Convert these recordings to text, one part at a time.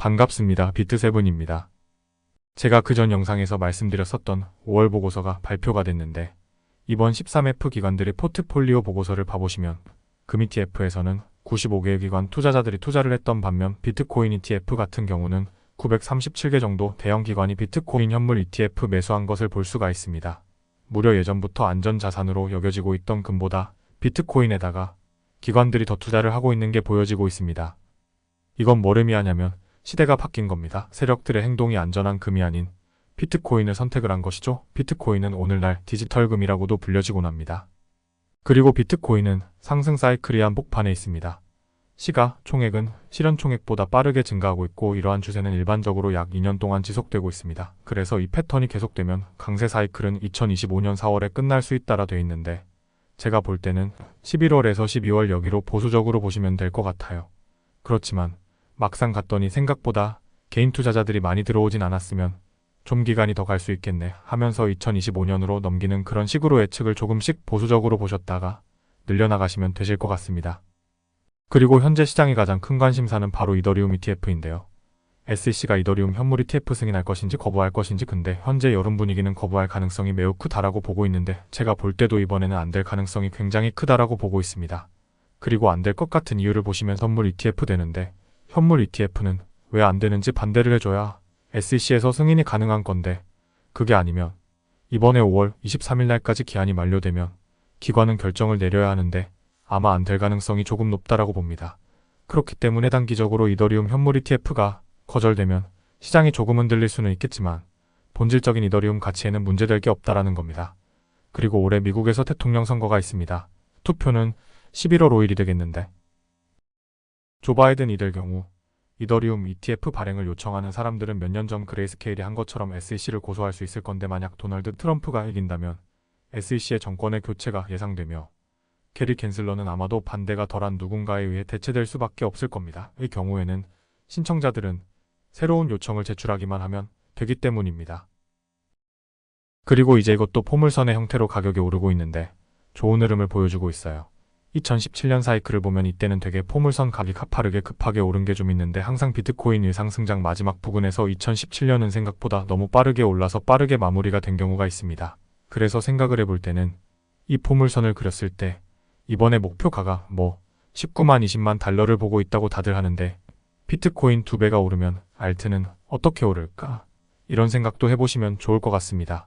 반갑습니다. 비트세븐입니다. 제가 그전 영상에서 말씀드렸었던 5월 보고서가 발표가 됐는데 이번 13F 기관들의 포트폴리오 보고서를 봐보시면 금 ETF에서는 95개의 기관 투자자들이 투자를 했던 반면 비트코인 ETF 같은 경우는 937개 정도 대형 기관이 비트코인 현물 ETF 매수한 것을 볼 수가 있습니다. 무려 예전부터 안전자산으로 여겨지고 있던 금보다 비트코인에다가 기관들이 더 투자를 하고 있는 게 보여지고 있습니다. 이건 뭘 의미하냐면 시대가 바뀐 겁니다. 세력들의 행동이 안전한 금이 아닌 비트코인을 선택을 한 것이죠. 비트코인은 오늘날 디지털금이라고도 불려지곤 합니다. 그리고 비트코인은 상승 사이클이 한복판에 있습니다. 시가 총액은 실현 총액보다 빠르게 증가하고 있고 이러한 추세는 일반적으로 약 2년 동안 지속되고 있습니다. 그래서 이 패턴이 계속되면 강세 사이클은 2025년 4월에 끝날 수 있다라 되어 있는데 제가 볼 때는 11월에서 12월 여기로 보수적으로 보시면 될 것 같아요. 그렇지만 막상 갔더니 생각보다 개인 투자자들이 많이 들어오진 않았으면 좀 기간이 더 갈 수 있겠네 하면서 2025년으로 넘기는 그런 식으로 예측을 조금씩 보수적으로 보셨다가 늘려나가시면 되실 것 같습니다. 그리고 현재 시장의 가장 큰 관심사는 바로 이더리움 ETF인데요. SEC가 이더리움 현물 ETF 승인할 것인지 거부할 것인지 근데 현재 여론 분위기는 거부할 가능성이 매우 크다라고 보고 있는데 제가 볼 때도 이번에는 안 될 가능성이 굉장히 크다라고 보고 있습니다. 그리고 안 될 것 같은 이유를 보시면 선물 ETF 되는데 현물 ETF는 왜 안 되는지 반대를 해줘야 SEC에서 승인이 가능한 건데 그게 아니면 이번에 5월 23일 날까지 기한이 만료되면 기관은 결정을 내려야 하는데 아마 안 될 가능성이 조금 높다라고 봅니다. 그렇기 때문에 단기적으로 이더리움 현물 ETF가 거절되면 시장이 조금 흔들릴 수는 있겠지만 본질적인 이더리움 가치에는 문제될 게 없다라는 겁니다. 그리고 올해 미국에서 대통령 선거가 있습니다. 투표는 11월 5일이 되겠는데 조 바이든이 될 경우 이더리움 ETF 발행을 요청하는 사람들은 몇 년 전 그레이스케일이 한 것처럼 SEC를 고소할 수 있을 건데 만약 도널드 트럼프가 이긴다면 SEC의 정권의 교체가 예상되며 게리 갠슬러는 아마도 반대가 덜한 누군가에 의해 대체될 수밖에 없을 겁니다. 이 경우에는 신청자들은 새로운 요청을 제출하기만 하면 되기 때문입니다. 그리고 이제 이것도 포물선의 형태로 가격이 오르고 있는데 좋은 흐름을 보여주고 있어요. 2017년 사이클을 보면 이때는 되게 포물선 가격이 가파르게 급하게 오른 게 좀 있는데 항상 비트코인 일상승장 마지막 부근에서 2017년은 생각보다 너무 빠르게 올라서 빠르게 마무리가 된 경우가 있습니다. 그래서 생각을 해볼 때는 이 포물선을 그렸을 때 이번에 목표가가 19만 20만 달러를 보고 있다고 다들 하는데 비트코인 2배가 오르면 알트는 어떻게 오를까? 이런 생각도 해보시면 좋을 것 같습니다.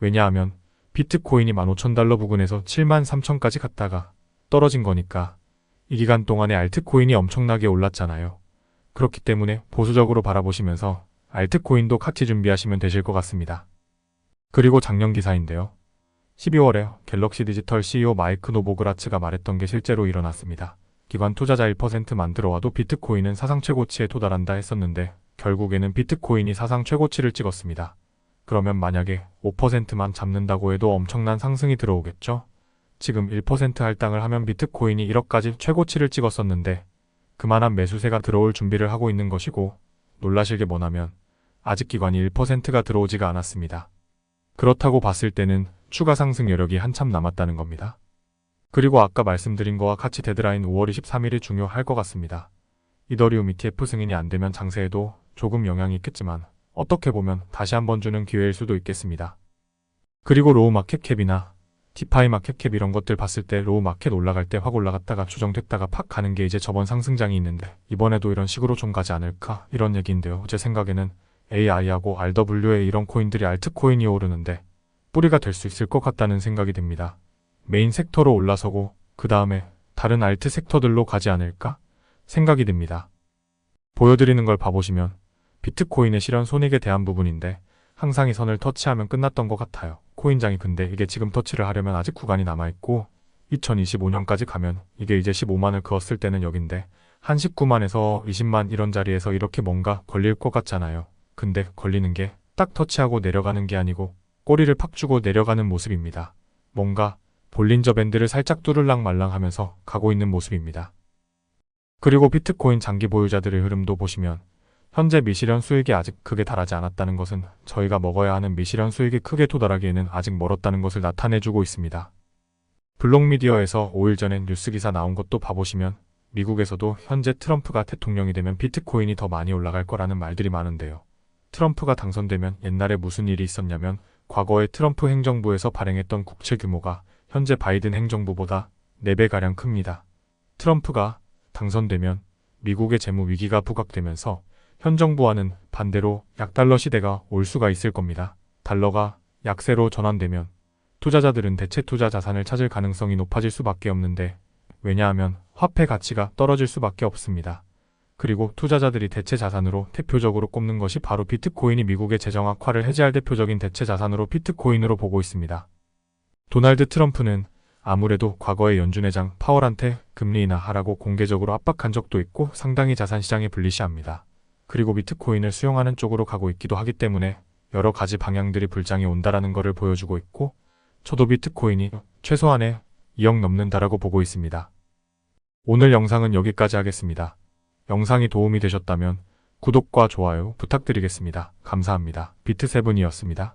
왜냐하면 비트코인이 15,000달러 부근에서 7만 3천까지 갔다가 떨어진 거니까 이 기간 동안에 알트코인이 엄청나게 올랐잖아요. 그렇기 때문에 보수적으로 바라보시면서 알트코인도 같이 준비하시면 되실 것 같습니다. 그리고 작년 기사인데요. 12월에 갤럭시 디지털 CEO 마이크 노보그라츠가 말했던 게 실제로 일어났습니다. 기관 투자자 1%만 들어와도 비트코인은 사상 최고치에 도달한다 했었는데 결국에는 비트코인이 사상 최고치를 찍었습니다. 그러면 만약에 5%만 잡는다고 해도 엄청난 상승이 들어오겠죠? 지금 1% 할당을 하면 비트코인이 1억까지 최고치를 찍었었는데 그만한 매수세가 들어올 준비를 하고 있는 것이고 놀라실 게 뭐냐면 아직 기관이 1%가 들어오지가 않았습니다. 그렇다고 봤을 때는 추가 상승 여력이 한참 남았다는 겁니다. 그리고 아까 말씀드린 거와 같이 데드라인 5월 23일이 중요할 것 같습니다. 이더리움 ETF 승인이 안 되면 장세에도 조금 영향이 있겠지만 어떻게 보면 다시 한번 주는 기회일 수도 있겠습니다. 그리고 로우 마켓캡이나 디파이 마켓캡 이런 것들 봤을 때 로우 마켓 올라갈 때 확 올라갔다가 조정됐다가 팍 가는 게 이제 저번 상승장이 있는데 이번에도 이런 식으로 좀 가지 않을까 이런 얘기인데요. 제 생각에는 AI하고 RWA 이런 코인들이 알트코인이 오르는데 뿌리가 될 수 있을 것 같다는 생각이 듭니다. 메인 섹터로 올라서고 그 다음에 다른 알트 섹터들로 가지 않을까 생각이 듭니다. 보여드리는 걸 봐보시면 비트코인의 실현 손익에 대한 부분인데 항상 이 선을 터치하면 끝났던 것 같아요. 코인장이 근데 이게 지금 터치를 하려면 아직 구간이 남아있고 2025년까지 가면 이게 이제 15만을 그었을 때는 여긴데 한 19만에서 20만 이런 자리에서 이렇게 뭔가 걸릴 것 같잖아요. 근데 걸리는 게 딱 터치하고 내려가는 게 아니고 꼬리를 팍 주고 내려가는 모습입니다. 뭔가 볼린저 밴드를 살짝 뚜를랑 말랑 하면서 가고 있는 모습입니다. 그리고 비트코인 장기 보유자들의 흐름도 보시면 현재 미실현 수익이 아직 크게 달하지 않았다는 것은 저희가 먹어야 하는 미실현 수익이 크게 도달하기에는 아직 멀었다는 것을 나타내주고 있습니다. 블록미디어에서 5일 전에 뉴스 기사 나온 것도 봐보시면 미국에서도 현재 트럼프가 대통령이 되면 비트코인이 더 많이 올라갈 거라는 말들이 많은데요. 트럼프가 당선되면 옛날에 무슨 일이 있었냐면 과거에 트럼프 행정부에서 발행했던 국채 규모가 현재 바이든 행정부보다 4배가량 큽니다. 트럼프가 당선되면 미국의 재무 위기가 부각되면서 현 정부와는 반대로 약달러 시대가 올 수가 있을 겁니다. 달러가 약세로 전환되면 투자자들은 대체 투자 자산을 찾을 가능성이 높아질 수밖에 없는데, 왜냐하면 화폐 가치가 떨어질 수밖에 없습니다. 그리고 투자자들이 대체 자산으로 대표적으로 꼽는 것이 바로 비트코인이 미국의 재정 악화를 해지할 대표적인 대체 자산으로 비트코인으로 보고 있습니다. 도널드 트럼프는 아무래도 과거에 연준 회장 파월한테 금리 인하하라고 공개적으로 압박한 적도 있고 상당히 자산시장에 불리시합니다. 그리고 비트코인을 수용하는 쪽으로 가고 있기도 하기 때문에 여러 가지 방향들이 불장이 온다라는 것을 보여주고 있고, 저도 비트코인이 최소한의 2억 넘는다라고 보고 있습니다. 오늘 영상은 여기까지 하겠습니다. 영상이 도움이 되셨다면 구독과 좋아요 부탁드리겠습니다. 감사합니다. 비트7이었습니다.